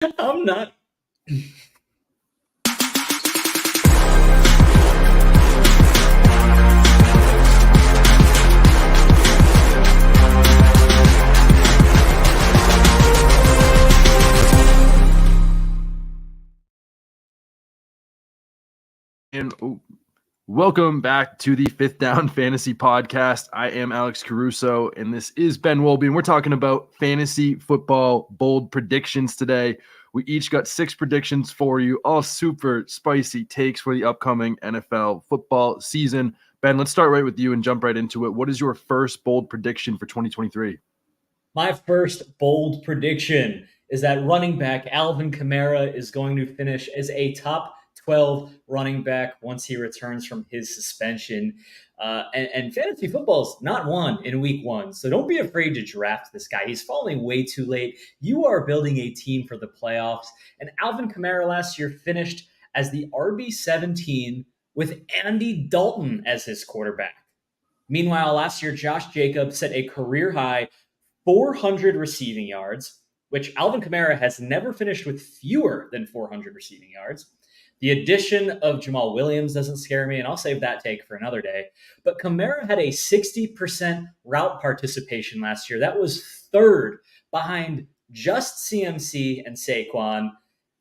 I'm not. And welcome back to the Fifth Down Fantasy Podcast. I am Alex Caruso, and this is Ben Wolby, and we're talking about fantasy football bold predictions today. We each got 6 predictions for you, all super spicy takes for the upcoming NFL football season. Ben, let's start right with you and jump right into it. What is your first bold prediction for 2023? My first bold prediction is that running back Alvin Kamara is going to finish as a top 12 running back once he returns from his suspension. And fantasy football is not won in week 1, so don't be afraid to draft this guy. He's falling way too late. You are building a team for the playoffs. And Alvin Kamara last year finished as the RB17 with Andy Dalton as his quarterback. Meanwhile, last year, Josh Jacobs set a career high 400 receiving yards, which Alvin Kamara has never finished with fewer than 400 receiving yards. The addition of Jamal Williams doesn't scare me, and I'll save that take for another day. But Kamara had a 60% route participation last year. That was third behind just CMC and Saquon.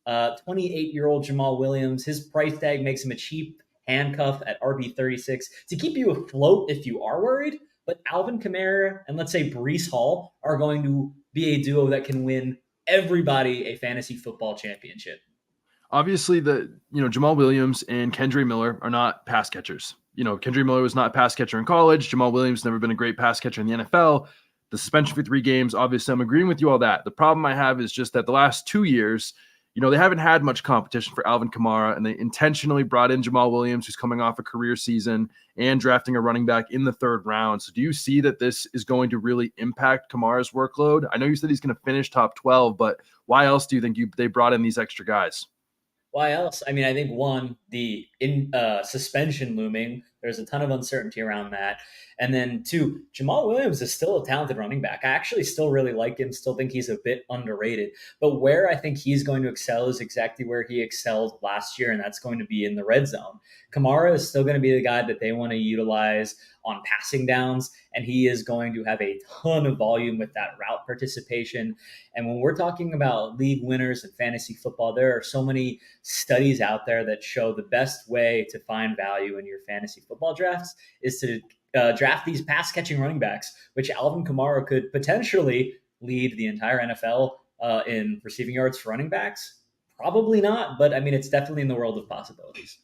28-year-old Jamal Williams, his price tag makes him a cheap handcuff at RB36 to keep you afloat if you are worried. But Alvin Kamara and let's say Breece Hall are going to be a duo that can win everybody a fantasy football championship. Obviously, Jamal Williams and Kendre Miller are not pass catchers. Kendre Miller was not a pass catcher in college. Jamal Williams never been a great pass catcher in the NFL. The suspension for 3 games, obviously, I'm agreeing with you all that. The problem I have is just that the last 2 years, they haven't had much competition for Alvin Kamara, and they intentionally brought in Jamal Williams, who's coming off a career season, and drafting a running back in the 3rd round. So do you see that this is going to really impact Kamara's workload? I know you said he's going to finish top 12, but why else do you think they brought in these extra guys? Why else? I mean, I think one, the suspension looming, there's a ton of uncertainty around that. And then 2, Jamal Williams is still a talented running back. I actually still really like him, still think he's a bit underrated. But where I think he's going to excel is exactly where he excelled last year, and that's going to be in the red zone. Kamara is still going to be the guy that they want to utilize on passing downs, and he is going to have a ton of volume with that route participation. And when we're talking about league winners in fantasy football, there are so many studies out there that show the best way to find value in your fantasy football drafts is to draft these pass catching running backs, which Alvin Kamara could potentially lead the entire NFL in receiving yards for running backs. Probably not, but I mean, it's definitely in the world of possibilities.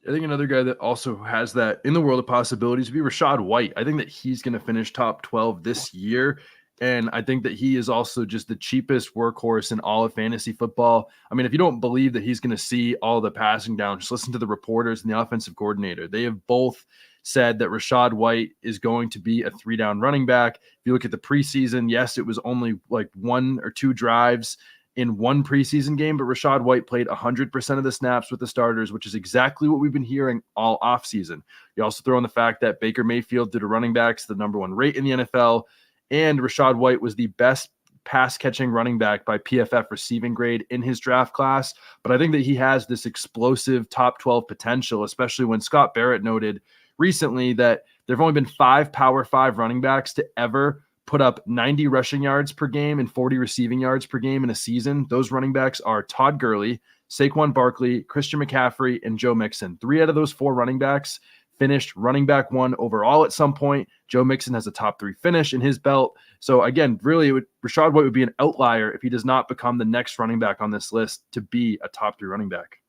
I think another guy that also has that in the world of possibilities would be Rachaad White. I think that he's going to finish top 12 this year. And I think that he is also just the cheapest workhorse in all of fantasy football. I mean, if you don't believe that he's going to see all the passing down, just listen to the reporters and the offensive coordinator. They have both said that Rachaad White is going to be a 3-down running back. If you look at the preseason, yes, it was only like 1 or 2 drives in 1 preseason game, but Rachaad White played 100% of the snaps with the starters, which is exactly what we've been hearing all offseason. You also throw in the fact that Baker Mayfield, due to running backs, the number 1 rate in the NFL, and Rachaad White was the best pass-catching running back by PFF receiving grade in his draft class. But I think that he has this explosive top 12 potential, especially when Scott Barrett noted recently that there have only been 5 Power 5 running backs to ever put up 90 rushing yards per game and 40 receiving yards per game in a season. Those running backs are Todd Gurley, Saquon Barkley, Christian McCaffrey, and Joe Mixon. 3 out of those 4 running backs finished running back 1 overall at some point. Joe Mixon has a top 3 finish in his belt. So again, really, Rachaad White would be an outlier if he does not become the next running back on this list to be a top 3 running back.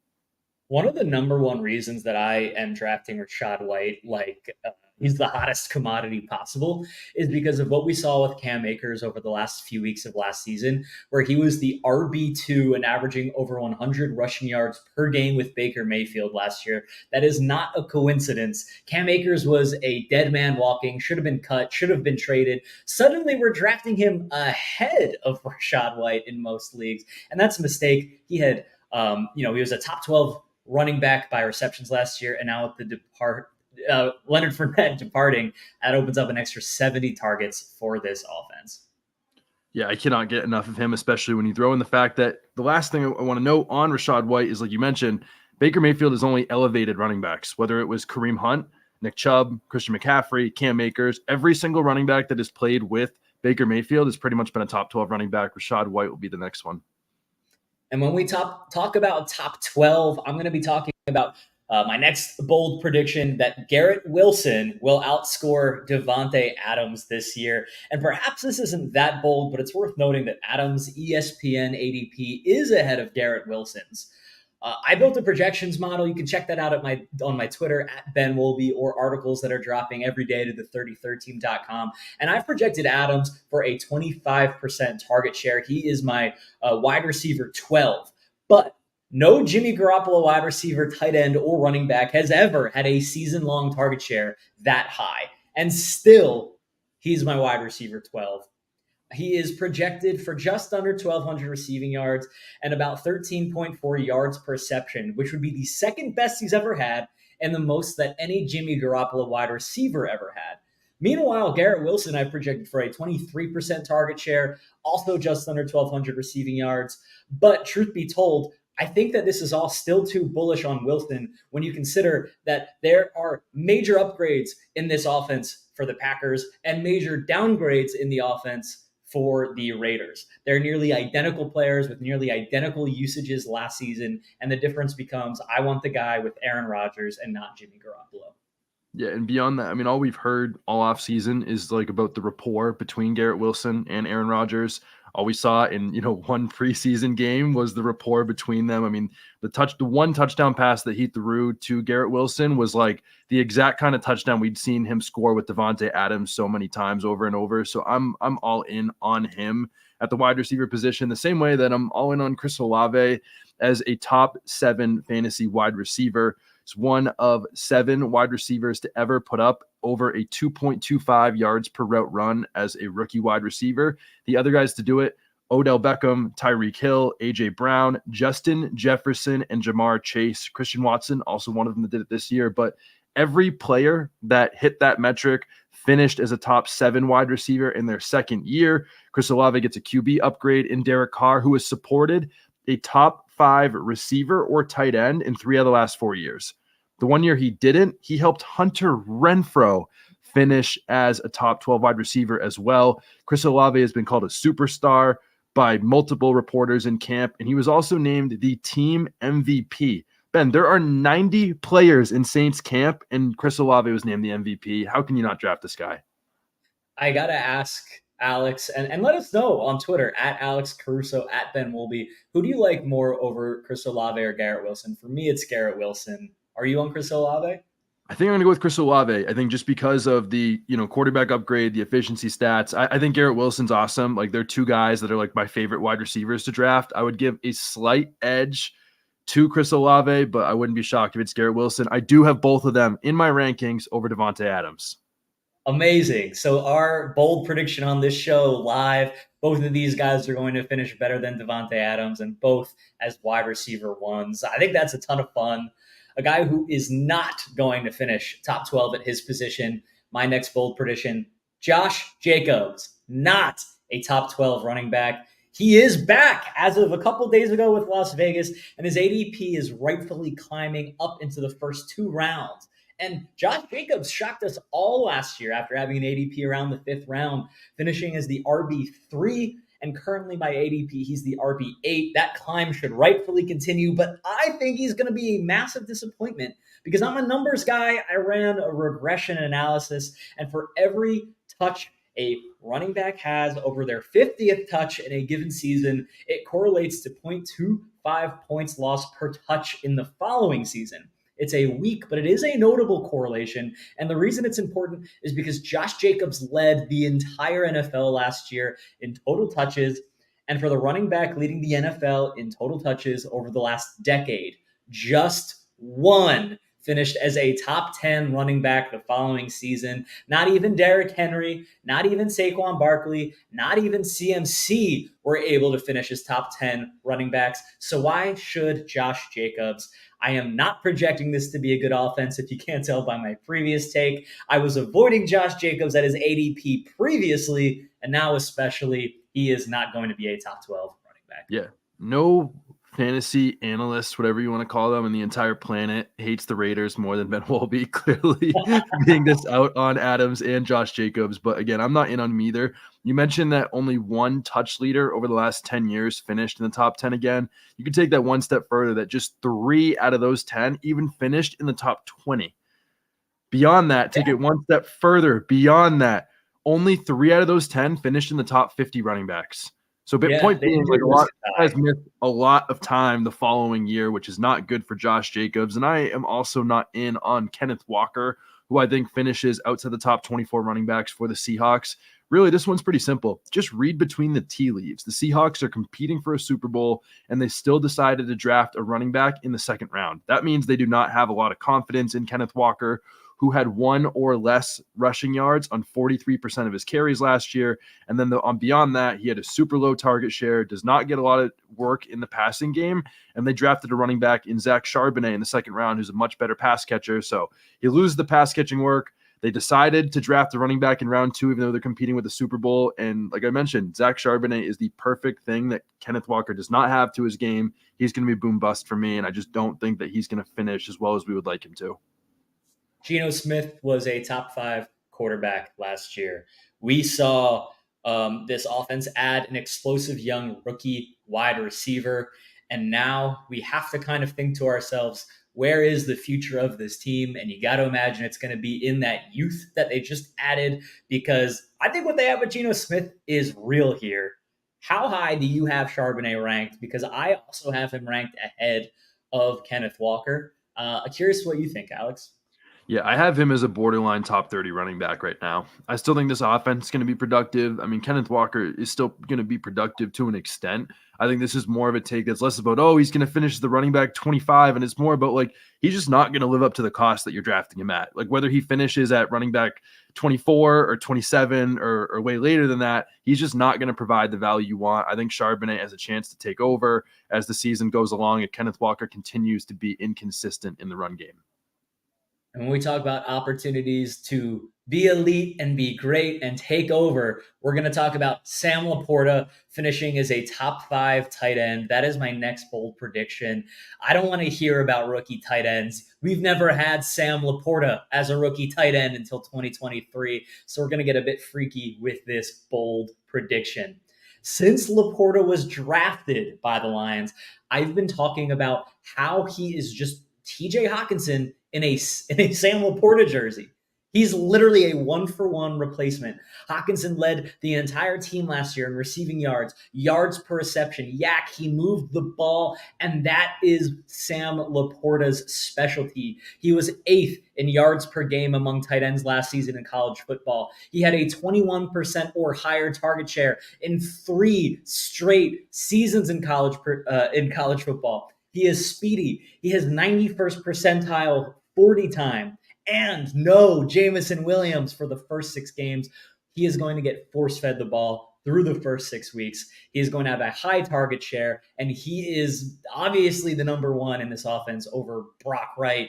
One of the number 1 reasons that I am drafting Rachaad White, he's the hottest commodity possible, is because of what we saw with Cam Akers over the last few weeks of last season, where he was the RB2 and averaging over 100 rushing yards per game with Baker Mayfield last year. That is not a coincidence. Cam Akers was a dead man walking, should have been cut, should have been traded. Suddenly we're drafting him ahead of Rachaad White in most leagues, and that's a mistake. He had, he was a top 12 running back by receptions last year, and now with the Leonard Fournette departing, that opens up an extra 70 targets for this offense. Yeah, I cannot get enough of him, especially when you throw in the fact that the last thing I want to note on Rachaad White is, like you mentioned, Baker Mayfield has only elevated running backs, whether it was Kareem Hunt, Nick Chubb, Christian McCaffrey, Cam Akers. Every single running back that has played with Baker Mayfield has pretty much been a top 12 running back. Rachaad White will be the next one. And when we talk about top 12, I'm going to be talking about my next bold prediction that Garrett Wilson will outscore Davante Adams this year. And perhaps this isn't that bold, but it's worth noting that Adams' ESPN ADP is ahead of Garrett Wilson's. I built a projections model. You can check that out on my Twitter at Ben Wolby, or articles that are dropping every day to the 3013.com. And I've projected Adams for a 25% target share. He is my wide receiver 12. But no Jimmy Garoppolo wide receiver, tight end, or running back has ever had a season-long target share that high. And still, he's my wide receiver 12. He is projected for just under 1,200 receiving yards and about 13.4 yards per reception, which would be the second best he's ever had and the most that any Jimmy Garoppolo wide receiver ever had. Meanwhile, Garrett Wilson, I projected for a 23% target share, also just under 1,200 receiving yards. But truth be told, I think that this is all still too bullish on Wilson when you consider that there are major upgrades in this offense for the Packers and major downgrades in the offense for the Raiders. They're nearly identical players with nearly identical usages last season, and the difference becomes I want the guy with Aaron Rodgers and not Jimmy Garoppolo. Yeah, and beyond that, I mean, all we've heard all off season is like about the rapport between Garrett Wilson and Aaron Rodgers. All we saw in, one preseason game was the rapport between them. I mean, the one touchdown pass that he threw to Garrett Wilson was like the exact kind of touchdown we'd seen him score with Davante Adams so many times over and over. So I'm all in on him at the wide receiver position, the same way that I'm all in on Chris Olave as a top 7 fantasy wide receiver. He's one of 7 wide receivers to ever put up over a 2.25 yards per route run as a rookie wide receiver. The other guys to do it, Odell Beckham, Tyreek Hill, A.J. Brown, Justin Jefferson, and Jamar Chase. Christian Watson, also one of them that did it this year. But every player that hit that metric finished as a top 7 wide receiver in their second year. Chris Olave gets a QB upgrade in Derek Carr, who has supported a top 5 receiver or tight end in 3 of the last 4 years. The one year he didn't, he helped Hunter Renfrow finish as a top 12 wide receiver as well. Chris Olave has been called a superstar by multiple reporters in camp, and he was also named the team MVP. Ben, there are 90 players in Saints camp, and Chris Olave was named the MVP. How can you not draft this guy? I got to ask Alex, and let us know on Twitter at Alex Caruso, at Ben Wolby. Who do you like more over Chris Olave or Garrett Wilson? For me, it's Garrett Wilson. Are you on Chris Olave? I think I'm going to go with Chris Olave. I think just because of the, quarterback upgrade, the efficiency stats, I think Garrett Wilson's awesome. Like, they're 2 guys that are like my favorite wide receivers to draft. I would give a slight edge to Chris Olave, but I wouldn't be shocked if it's Garrett Wilson. I do have both of them in my rankings over Davante Adams. Amazing. So our bold prediction on this show live, both of these guys are going to finish better than Davante Adams, and both as wide receiver 1s. I think that's a ton of fun. A guy who is not going to finish top 12 at his position, my next bold prediction, Josh Jacobs, not a top 12 running back. He is back as of a couple days ago with Las Vegas, and his ADP is rightfully climbing up into the first 2 rounds. And Josh Jacobs shocked us all last year after having an ADP around the 5th round, finishing as the RB3. And currently by ADP, he's the RB8. That climb should rightfully continue, but I think he's going to be a massive disappointment because I'm a numbers guy. I ran a regression analysis, and for every touch a running back has over their 50th touch in a given season, it correlates to 0.25 points lost per touch in the following season. It's a weak, but it is a notable correlation. And the reason it's important is because Josh Jacobs led the entire NFL last year in total touches. And for the running back leading the NFL in total touches over the last decade, just one finished as a top 10 running back the following season. Not even Derrick Henry, not even Saquon Barkley, not even CMC were able to finish as top 10 running backs. So why should Josh Jacobs? I am not projecting this to be a good offense, if you can't tell by my previous take. I was avoiding Josh Jacobs at his ADP previously, and now especially he is not going to be a top 12 running back. Yeah. No fantasy analyst, whatever you want to call them, in the entire planet hates the Raiders more than Ben Wolby, clearly being this out on Adams and Josh Jacobs. But again, I'm not in on him either. You mentioned that only one touch leader over the last 10 years finished in the top 10 again. You could take that one step further, that just 3 out of those 10 even finished in the top 20. Beyond that, take it one step further. Beyond that, only 3 out of those 10 finished in the top 50 running backs. So, point being, like, a lot of guys missed a lot of time the following year, which is not good for Josh Jacobs. And I am also not in on Kenneth Walker, who I think finishes outside the top 24 running backs for the Seahawks. Really, this one's pretty simple. Just read between the tea leaves. The Seahawks are competing for a Super Bowl, and they still decided to draft a running back in the second round. That means they do not have a lot of confidence in Kenneth Walker, who had 1 or less rushing yards on 43% of his carries last year. And then beyond that, he had a super low target share, does not get a lot of work in the passing game. And they drafted a running back in Zach Charbonnet in the second round, who's a much better pass catcher. So he loses the pass catching work. They decided to draft the running back in round 2, even though they're competing with the Super Bowl. And like I mentioned, Zach Charbonnet is the perfect thing that Kenneth Walker does not have to his game. He's going to be boom bust for me. And I just don't think that he's going to finish as well as we would like him to. Geno Smith was a top 5 quarterback last year. We saw this offense add an explosive young rookie wide receiver. And now we have to kind of think to ourselves, where is the future of this team? And you got to imagine it's going to be in that youth that they just added, because I think what they have with Geno Smith is real here. How high do you have Charbonnet ranked? Because I also have him ranked ahead of Kenneth Walker. Curious what you think, Alex. Yeah, I have him as a borderline top 30 running back right now. I still think this offense is going to be productive. I mean, Kenneth Walker is still going to be productive to an extent. I think this is more of a take that's less about, he's going to finish the running back 25, and it's more about, like, he's just not going to live up to the cost that you're drafting him at. Like, whether he finishes at running back 24 or 27 or way later than that, he's just not going to provide the value you want. I think Charbonnet has a chance to take over as the season goes along, and Kenneth Walker continues to be inconsistent in the run game. And when we talk about opportunities to be elite and be great and take over, we're going to talk about Sam LaPorta finishing as a top 5 tight end. That is my next bold prediction. I don't want to hear about rookie tight ends. We've never had Sam LaPorta as a rookie tight end until 2023. So we're going to get a bit freaky with this bold prediction. Since LaPorta was drafted by the Lions, I've been talking about how he is just TJ Hawkinson in a Sam LaPorta jersey. He's literally a 1-for-1 replacement. Hawkinson led the entire team last year in receiving yards, yards per reception. Yak, he moved the ball, and that is Sam LaPorta's specialty. He was 8th in yards per game among tight ends last season in college football. He had a 21% or higher target share in 3 straight seasons in college football. He is speedy. He has 91st percentile 40 time. And no Jameson Williams for the first 6 games. He is going to get force-fed the ball through the first 6 weeks. He is going to have a high target share, and he is obviously the number 1 in this offense over Brock Wright,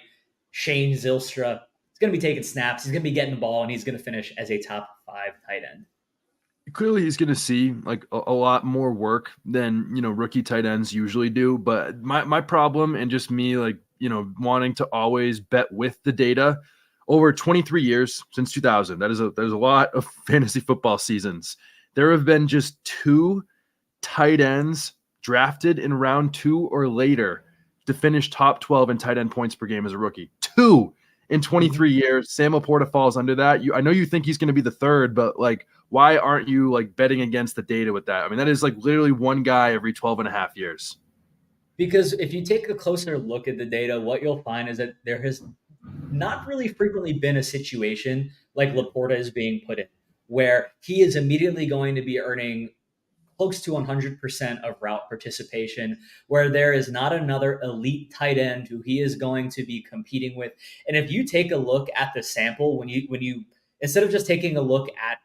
Shane Zylstra. He's going to be taking snaps. He's going to be getting the ball, and he's going to finish as a top 5 tight end. Clearly he's going to see like a lot more work than, rookie tight ends usually do. But my problem, and just me, like, wanting to always bet with the data, over 23 years since 2000, there's a lot of fantasy football seasons. There have been just 2 tight ends drafted in round 2 or later to finish top 12 in tight end points per game as a rookie. 2 in 23 years. Sam LaPorta falls under that. I know you think he's going to be the 3rd, but like, why aren't you like betting against the data with that? I mean, that is like literally one guy every 12 and a half years. Because if you take a closer look at the data, what you'll find is that there has not really frequently been a situation like LaPorta is being put in, where he is immediately going to be earning close to 100% of route participation, where there is not another elite tight end who he is going to be competing with. And if you take a look at the sample, when you instead of just taking a look at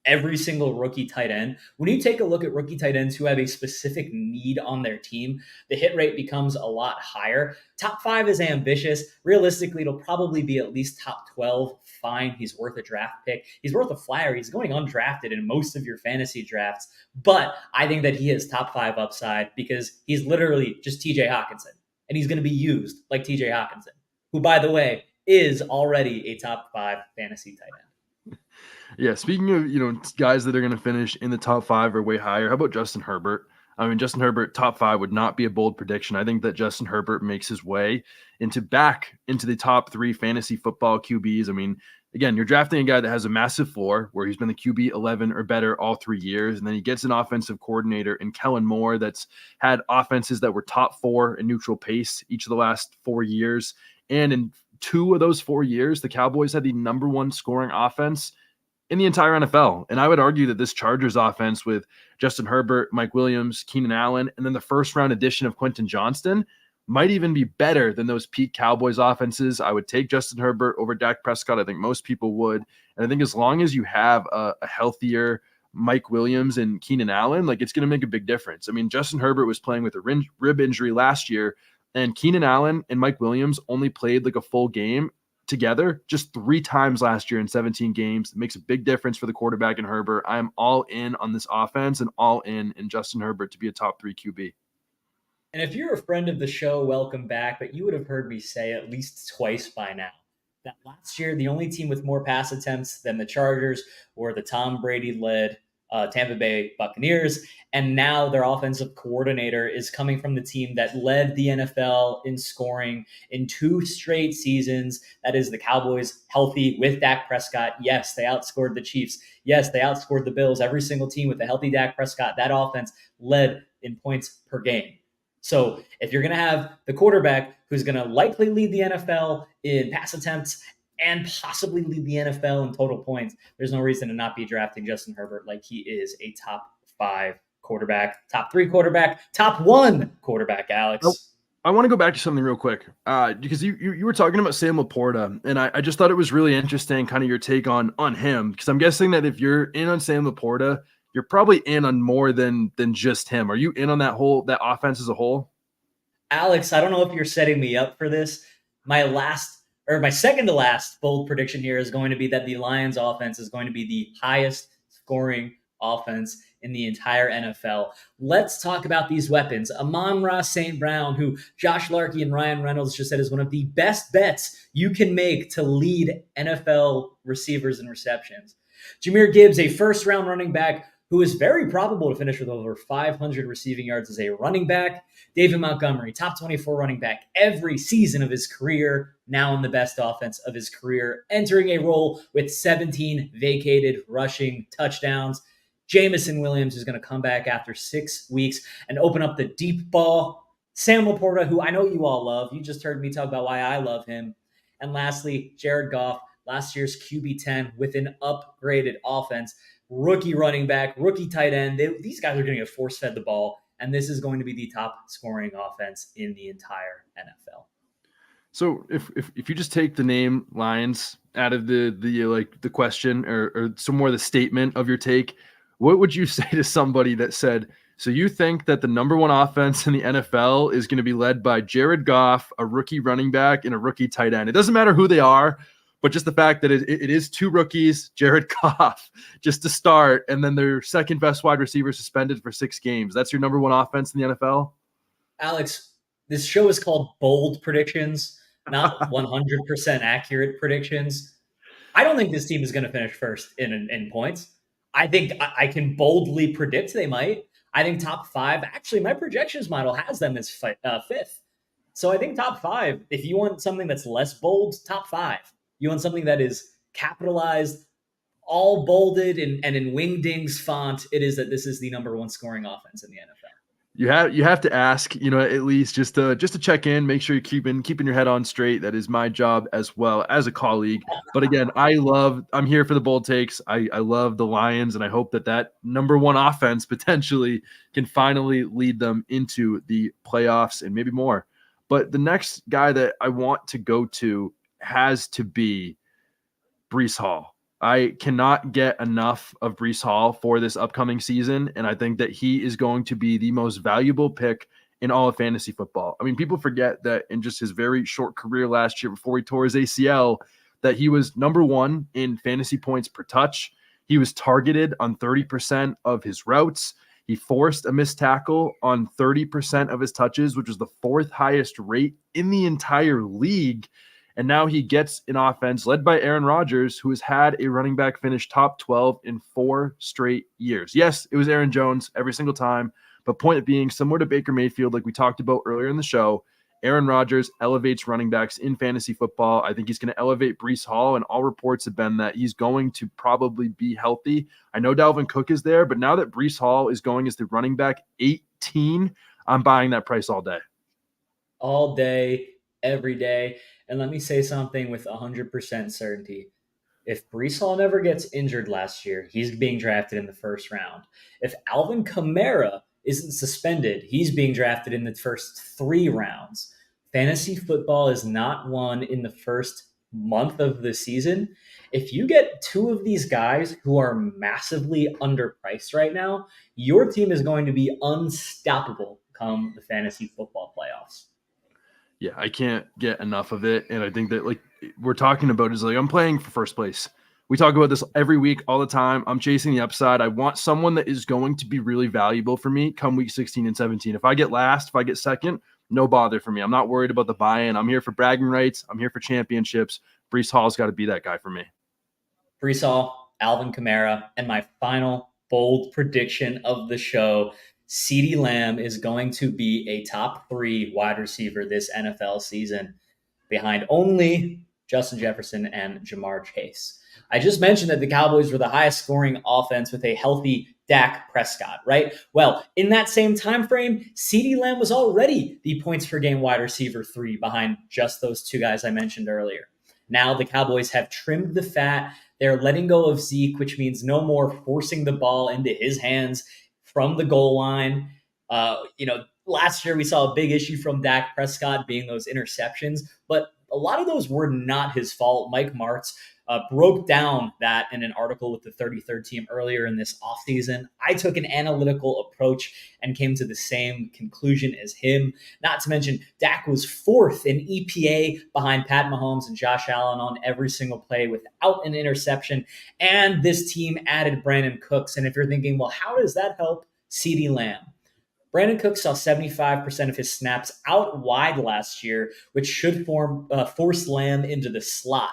every single rookie tight end. When you take a look at rookie tight ends who have a specific need on their team, the hit rate becomes a lot higher. Top 5 is ambitious. Realistically, it'll probably be at least top 12. Fine. He's worth a draft pick. He's worth a flyer. He's going undrafted in most of your fantasy drafts. But I think that he has top 5 upside because he's literally just TJ Hawkinson. And he's going to be used like TJ Hawkinson, who, by the way, is already a top 5 fantasy tight end. Yeah, speaking of, guys that are going to finish in the top 5 or way higher, how about Justin Herbert? I mean, Justin Herbert, top 5 would not be a bold prediction. I think that Justin Herbert makes his way back into the top 3 fantasy football QBs. I mean, again, you're drafting a guy that has a massive floor where he's been the QB 11 or better all 3 years. And then he gets an offensive coordinator in Kellen Moore that's had offenses that were top 4 in neutral pace each of the last 4 years. And in 2 of those 4 years, the Cowboys had the number 1 scoring offense in the entire NFL. And I would argue that this Chargers offense with Justin Herbert, Mike Williams, Keenan Allen, and then the first round addition of Quentin Johnston might even be better than those peak Cowboys offenses. I would take Justin Herbert over Dak Prescott. I think most people would. And I think as long as you have a healthier Mike Williams and Keenan Allen, like it's going to make a big difference. I mean, Justin Herbert was playing with a rib injury last year, and Keenan Allen and Mike Williams only played like a full game together just 3 times last year in 17 games. It makes a big difference for the quarterback in Herbert. I am all in on this offense and all in Justin Herbert to be a top 3 QB. And if you're a friend of the show, welcome back. But you would have heard me say at least twice by now that last year, the only team with more pass attempts than the Chargers were the Tom Brady-led Tampa Bay Buccaneers. And now their offensive coordinator is coming from the team that led the NFL in scoring in 2 straight seasons. That is the Cowboys, healthy with Dak Prescott. Yes, they outscored the Chiefs. Yes, they outscored the Bills. Every single team with a healthy Dak Prescott, that offense led in points per game. So if you're going to have the quarterback who's going to likely lead the NFL in pass attempts and possibly lead the NFL in total points, there's no reason to not be drafting Justin Herbert like he is a top 5 quarterback, top 3 quarterback, top 1 quarterback, Alex. I want to go back to something real quick because you were talking about Sam LaPorta, and I just thought it was really interesting kind of your take on him, because I'm guessing that if you're in on Sam LaPorta, you're probably in on more than just him. Are you in on that offense as a whole? Alex, I don't know if you're setting me up for this. My second to last bold prediction here is going to be that the Lions offense is going to be the highest scoring offense in the entire NFL. Let's talk about these weapons. Amon-Ra St. Brown, who Josh Larkey and Ryan Reynolds just said is one of the best bets you can make to lead NFL receivers and receptions. Jahmyr Gibbs, a first-round running back who is very probable to finish with over 500 receiving yards as a running back. David Montgomery, top 24 running back every season of his career, now in the best offense of his career, entering a role with 17 vacated rushing touchdowns. Jamison Williams is going to come back after 6 weeks and open up the deep ball. Sam LaPorta, who I know you all love. You just heard me talk about why I love him. And lastly, Jared Goff, last year's QB 10 with an upgraded offense. Rookie running back, rookie tight end. These guys are going to get force-fed the ball, and this is going to be the top scoring offense in the entire NFL. So if you just take the name Lions out of the question or some more of the statement of your take, what would you say to somebody that said, so you think that the number 1 offense in the NFL is going to be led by Jared Goff, a rookie running back, and a rookie tight end? It doesn't matter who they are, but just the fact that it is 2 rookies, Jared Goff, just to start, and then their second best wide receiver suspended for 6 games. That's your number 1 offense in the NFL? Alex, this show is called Bold Predictions, not 100% accurate predictions. I don't think this team is going to finish first in points. I think I can boldly predict they might. I think top 5. Actually, my projections model has them as 5th. So I think top 5. If you want something that's less bold, top 5. You want something that is capitalized, all bolded and in Wingdings font. It is that this is the number 1 scoring offense in the NFL. You have to ask, at least just to check in, make sure you're keeping your head on straight. That is my job as well as a colleague. But again, I'm here for the bold takes. I love the Lions, and I hope that number 1 offense potentially can finally lead them into the playoffs and maybe more. But the next guy that I want to go to has to be Breece Hall. I cannot get enough of Breece Hall for this upcoming season, and I think that he is going to be the most valuable pick in all of fantasy football. I mean, people forget that in just his very short career last year before he tore his ACL, that he was number one in fantasy points per touch. He was targeted on 30% of his routes. He forced a missed tackle on 30% of his touches, which was the fourth highest rate in the entire league. And now he gets an offense led by Aaron Rodgers, who has had a running back finish top 12 in 4 straight years. Yes, it was Aaron Jones every single time. But point being, similar to Baker Mayfield, like we talked about earlier in the show, Aaron Rodgers elevates running backs in fantasy football. I think he's going to elevate Breece Hall, and all reports have been that he's going to probably be healthy. I know Dalvin Cook is there, but now that Breece Hall is going as the running back 18, I'm buying that price all day. All day, every day. And let me say something with 100% certainty. If Breece Hall never gets injured last year, he's being drafted in the first round. If Alvin Kamara isn't suspended, he's being drafted in the first 3 rounds. Fantasy football is not won in the first month of the season. If you get 2 of these guys who are massively underpriced right now, your team is going to be unstoppable come the fantasy football playoffs. Yeah, I can't get enough of it. And I think that, like, we're talking about is like, I'm playing for first place. We talk about this every week, all the time. I'm chasing the upside. I want someone that is going to be really valuable for me come week 16 and 17. If I get last, if I get second, no bother for me. I'm not worried about the buy-in. I'm here for bragging rights. I'm here for championships. Breece Hall's got to be that guy for me. Breece Hall, Alvin Kamara, and my final bold prediction of the show, CeeDee Lamb is going to be a top 3 wide receiver this NFL season, behind only Justin Jefferson and Jamar Chase. I just mentioned that the Cowboys were the highest scoring offense with a healthy Dak Prescott, right? Well, in that same time frame, CeeDee Lamb was already the points per game wide receiver 3 behind just those 2 guys I mentioned earlier. Now the Cowboys have trimmed the fat. They're letting go of Zeke, which means no more forcing the ball into his hands from the goal line. Last year we saw a big issue from Dak Prescott being those interceptions, but a lot of those were not his fault. Mike Martz broke down that in an article with the 33rd team earlier in this offseason. I took an analytical approach and came to the same conclusion as him. Not to mention, Dak was 4th in EPA behind Pat Mahomes and Josh Allen on every single play without an interception. And this team added Brandon Cooks. And if you're thinking, well, how does that help CeeDee Lamb? Brandon Cooks saw 75% of his snaps out wide last year, which should force Lamb into the slot.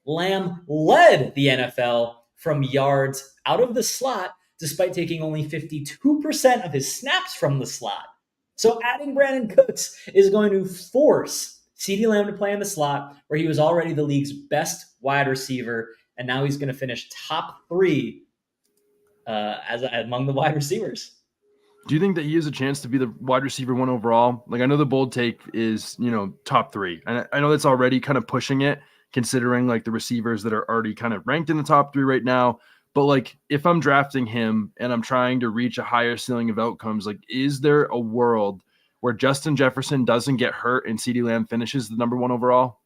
Lamb led the NFL from yards out of the slot, despite taking only 52% of his snaps from the slot. So adding Brandon Cooks is going to force CeeDee Lamb to play in the slot, where he was already the league's best wide receiver, and now he's going to finish top 3 among the wide receivers. Do you think that he has a chance to be the wide receiver 1 overall? Like, I know the bold take is, top 3. And I know that's already kind of pushing it, considering like the receivers that are already kind of ranked in the top 3 right now. But like, if I'm drafting him and I'm trying to reach a higher ceiling of outcomes, like, is there a world where Justin Jefferson doesn't get hurt and CeeDee Lamb finishes the number 1 overall?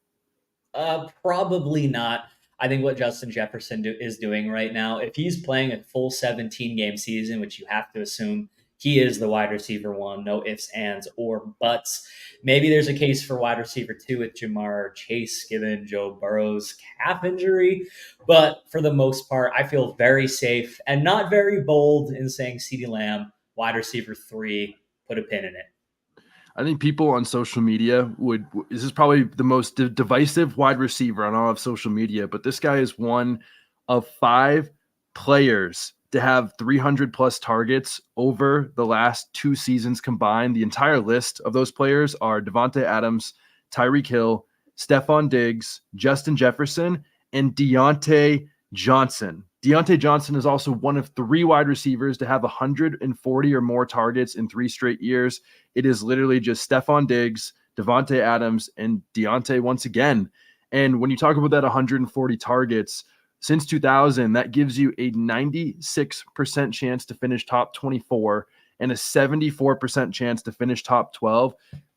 Probably not. I think what Justin Jefferson is doing right now, if he's playing a full 17-game season, which you have to assume he is the wide receiver 1, no ifs, ands, or buts. Maybe there's a case for wide receiver 2 with Jamar Chase, given Joe Burrow's calf injury. But for the most part, I feel very safe and not very bold in saying CeeDee Lamb, wide receiver 3, put a pin in it. I think people on social media this is probably the most divisive wide receiver on all of social media, but this guy is one of 5 players to have 300 plus targets over the last 2 seasons combined. The entire list of those players are Devontae Adams, Tyreek Hill, Stephon Diggs, Justin Jefferson, and Diontae Johnson. Diontae Johnson is also one of 3 wide receivers to have 140 or more targets in 3 straight years. It is literally just Stephon Diggs, Devontae Adams, and Diontae once again. And when you talk about that 140 targets, since 2000, that gives you a 96% chance to finish top 24 and a 74% chance to finish top 12,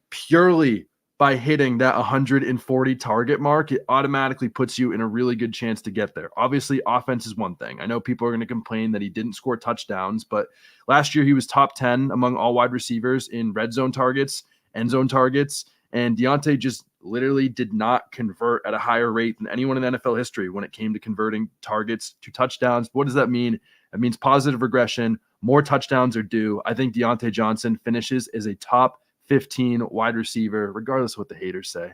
purely by hitting that 140 target mark, it automatically puts you in a really good chance to get there. Obviously, offense is one thing. I know people are going to complain that he didn't score touchdowns, but last year he was top 10 among all wide receivers in red zone targets, end zone targets, and Diontae just literally did not convert at a higher rate than anyone in NFL history when it came to converting targets to touchdowns. What does that mean? It means positive regression. More touchdowns are due. I think Diontae Johnson finishes as a top 15 wide receiver, regardless of what the haters say.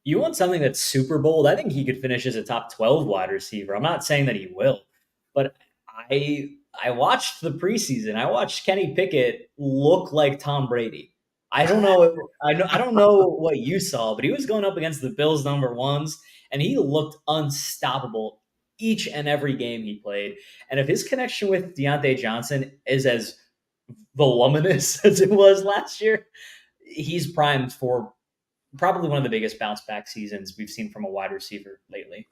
You want something that's super bold? I think he could finish as a top 12 wide receiver. I'm not saying that he will, but I watched the preseason. I watched Kenny Pickett look like Tom Brady. I don't know. I don't know what you saw, but he was going up against the Bills number ones, and he looked unstoppable each and every game he played. And if his connection with Diontae Johnson is as voluminous as it was last year, he's primed for probably one of the biggest bounce back seasons we've seen from a wide receiver lately.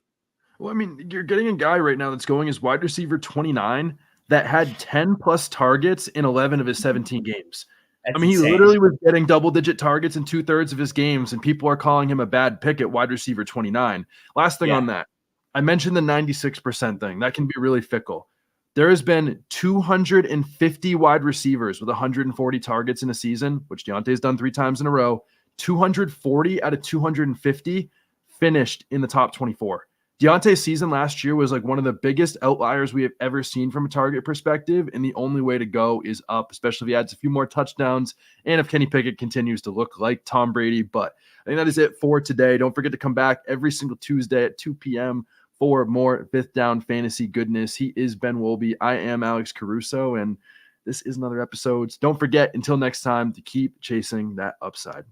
Well, I mean, you're getting a guy right now that's going as wide receiver 29 that had 10 plus targets in 11 of his 17 games. That's I mean, he insane. literally was getting double-digit targets in 2/3 of his games, and people are calling him a bad pick at wide receiver 29. Last thing on that, I mentioned the 96% thing. That can be really fickle. There has been 250 wide receivers with 140 targets in a season, which Diontae's done 3 times in a row. 240 out of 250 finished in the top 24. Diontae's season last year was like one of the biggest outliers we have ever seen from a target perspective, and the only way to go is up, especially if he adds a few more touchdowns and if Kenny Pickett continues to look like Tom Brady. But I think that is it for today. Don't forget to come back every single Tuesday at 2 p.m. for more Fifth Down fantasy goodness. He is Ben Wolby. I am Alex Caruso, and this is another episode. Don't forget, until next time, to keep chasing that upside.